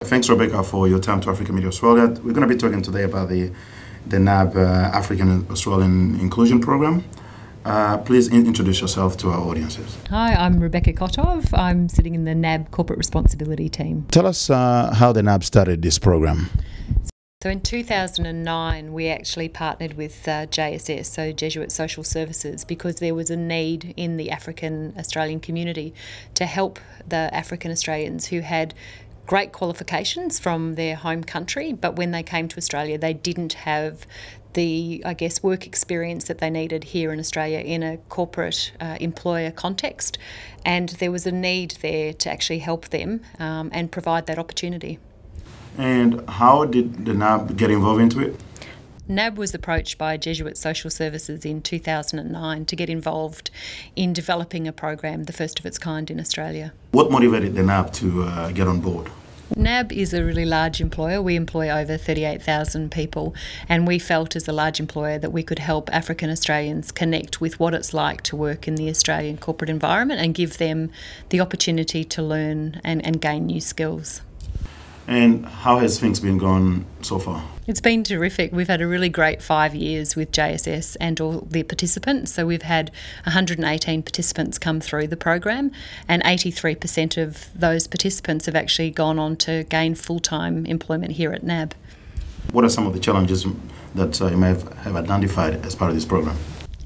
Thanks, Rebecca, for your time to Africa Media Australia. We're going to be talking today about the Nab African Australian Inclusion Program. Please introduce yourself to our audiences. Hi, I'm Rebecca Kotov. I'm sitting in the Nab Corporate Responsibility team. Tell us how the Nab started this program. So in 2009, we actually partnered with JSS, so Jesuit Social Services, because there was a need in the African Australian community to help the African Australians who had great qualifications from their home country, but when they came to Australia, they didn't have the, work experience that they needed here in Australia in a corporate employer context. And there was a need there to actually help them and provide that opportunity. And how did the NAB get involved into it? NAB was approached by Jesuit Social Services in 2009 to get involved in developing a program, the first of its kind in Australia. What motivated the NAB to get on board? NAB is a really large employer. We employ over 38,000 people, and we felt as a large employer that we could help African Australians connect with what it's like to work in the Australian corporate environment and give them the opportunity to learn and gain new skills. And how has things been going so far? It's been terrific. We've had a really great 5 years with JSS and all the participants. So we've had 118 participants come through the program, and 83% of those participants have actually gone on to gain full-time employment here at NAB. What are some of the challenges that you may have identified as part of this program?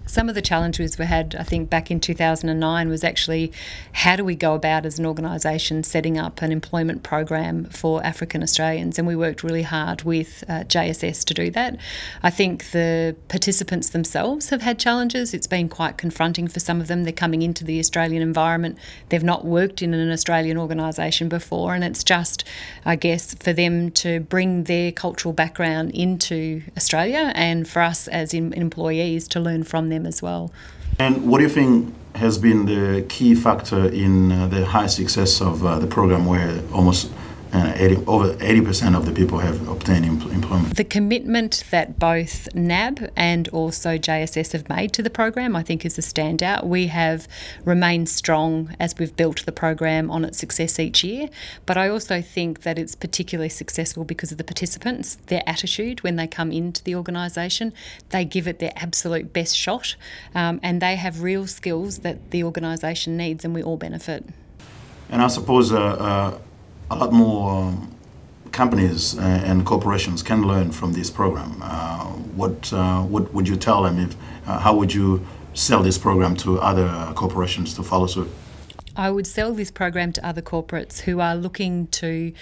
Some of the challenges we had, I think, back in 2009 was actually how do we go about as an organisation setting up an employment program for African Australians, and we worked really hard with JSS to do that. I think the participants themselves have had challenges. It's been quite confronting for some of them. They're coming into the Australian environment. They've not worked in an Australian organisation before, and it's just, for them to bring their cultural background into Australia and for us as employees to learn from them as well. And what do you think has been the key factor in the high success of the program, where almost over 80% of the people have obtained employment? The commitment that both NAB and also JSS have made to the program, I think, is a standout. We have remained strong as we've built the program on its success each year, but I also think that it's particularly successful because of the participants, their attitude when they come into the organisation. They give it their absolute best shot, and they have real skills that the organisation needs, and we all benefit. And I suppose a lot more companies and corporations can learn from this program. What would you tell them? How would you sell this program to other corporations to follow suit? I would sell this program to other corporates who are looking to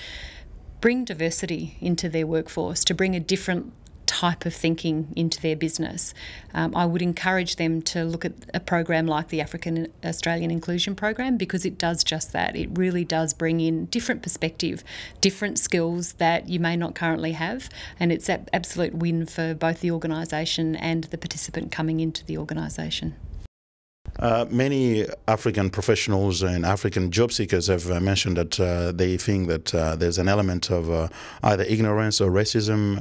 bring diversity into their workforce, to bring a different type of thinking into their business. I would encourage them to look at a program like the African Australian Inclusion Program, because it does just that. It really does bring in different perspective, different skills that you may not currently have, and it's an absolute win for both the organisation and the participant coming into the organisation. Many African professionals and African job seekers have mentioned that they think that there's an element of either ignorance or racism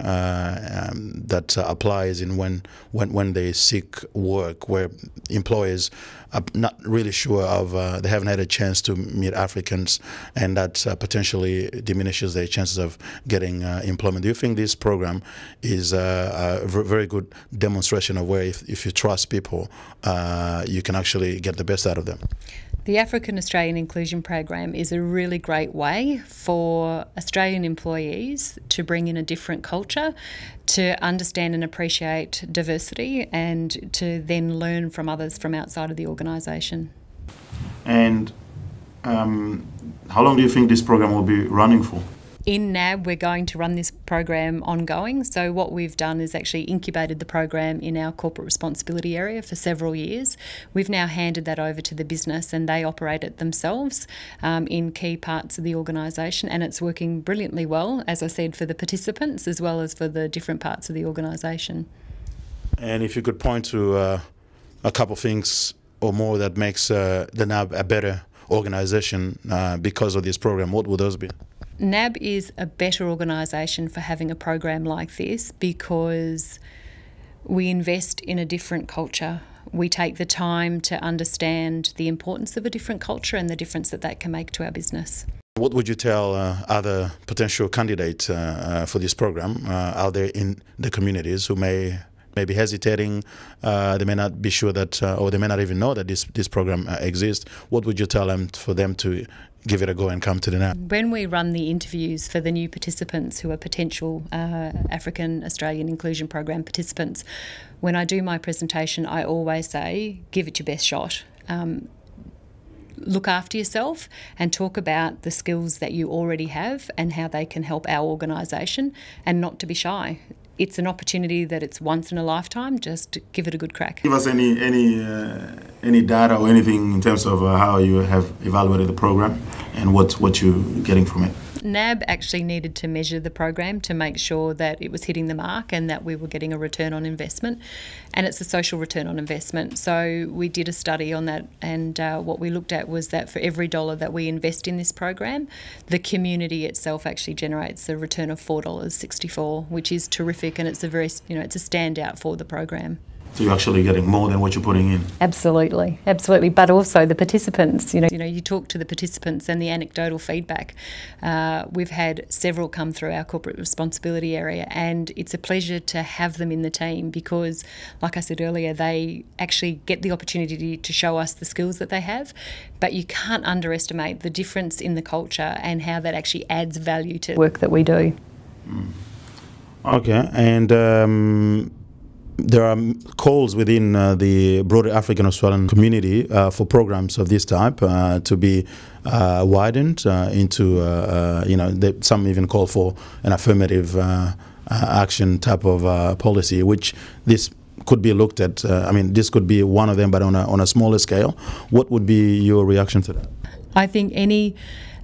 that applies in when they seek work, where employers are not really sure of, they haven't had a chance to meet Africans, and that potentially diminishes their chances of getting employment. Do you think this program is a very good demonstration of where if you trust people, you can actually get the best out of them? The African Australian Inclusion Program is a really great way for Australian employees to bring in a different culture, to understand and appreciate diversity, and to then learn from others from outside of the organisation. And how long do you think this program will be running for? In NAB, we're going to run this program ongoing. So what we've done is actually incubated the program in our corporate responsibility area for several years. We've now handed that over to the business, and they operate it themselves in key parts of the organisation, and it's working brilliantly well, as I said, for the participants as well as for the different parts of the organisation. And if you could point to a couple of things or more that makes the NAB a better organisation because of this program, what would those be? NAB is a better organisation for having a program like this because we invest in a different culture. We take the time to understand the importance of a different culture and the difference that that can make to our business. What would you tell other potential candidates for this program out there in the communities who may be hesitating, they may not be sure that, or they may not even know that this program exists? What would you tell them for them to give it a go and come to the NAB? When we run the interviews for the new participants who are potential African Australian Inclusion Program participants, when I do my presentation, I always say, give it your best shot. Look after yourself and talk about the skills that you already have and how they can help our organisation, and not to be shy. It's an opportunity that it's once in a lifetime. Just give it a good crack. Give us any data or anything in terms of how you have evaluated the program and what you're getting from it. NAB actually needed to measure the program to make sure that it was hitting the mark and that we were getting a return on investment, and it's a social return on investment. So we did a study on that, and what we looked at was that for every dollar that we invest in this program, the community itself actually generates a return of $4.64, which is terrific, and it's a very, it's a standout for the program. So you're actually getting more than what you're putting in. Absolutely, absolutely. But also the participants. You talk to the participants and the anecdotal feedback. We've had several come through our corporate responsibility area, and it's a pleasure to have them in the team because, like I said earlier, they actually get the opportunity to show us the skills that they have. But you can't underestimate the difference in the culture and how that actually adds value to the work that we do. Okay, and there are calls within the broader African Australian community for programs of this type to be widened into, some even call for an affirmative action type of policy, which this could be looked at. This could be one of them, but on a smaller scale. What would be your reaction to that? I think any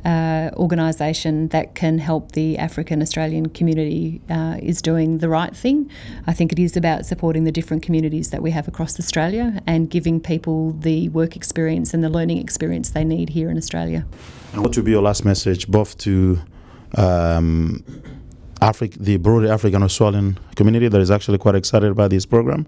organisation that can help the African Australian community is doing the right thing. I think it is about supporting the different communities that we have across Australia and giving people the work experience and the learning experience they need here in Australia. And what would be your last message, both to the broader African Australian community that is actually quite excited about this program,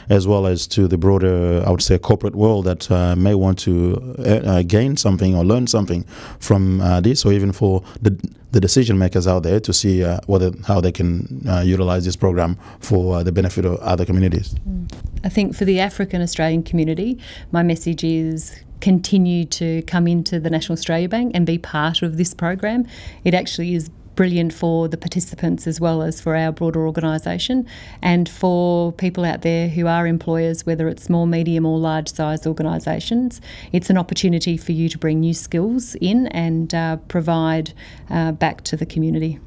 as well as to the broader, I would say, corporate world that may want to gain something or learn something from this, or even for the decision makers out there to see how they can utilize this program for the benefit of other communities? I think for the African Australian community, my message is continue to come into the National Australia Bank and be part of this program. It actually is brilliant for the participants as well as for our broader organisation, and for people out there who are employers, whether it's small, medium or large sized organisations. It's an opportunity for you to bring new skills in and provide back to the community.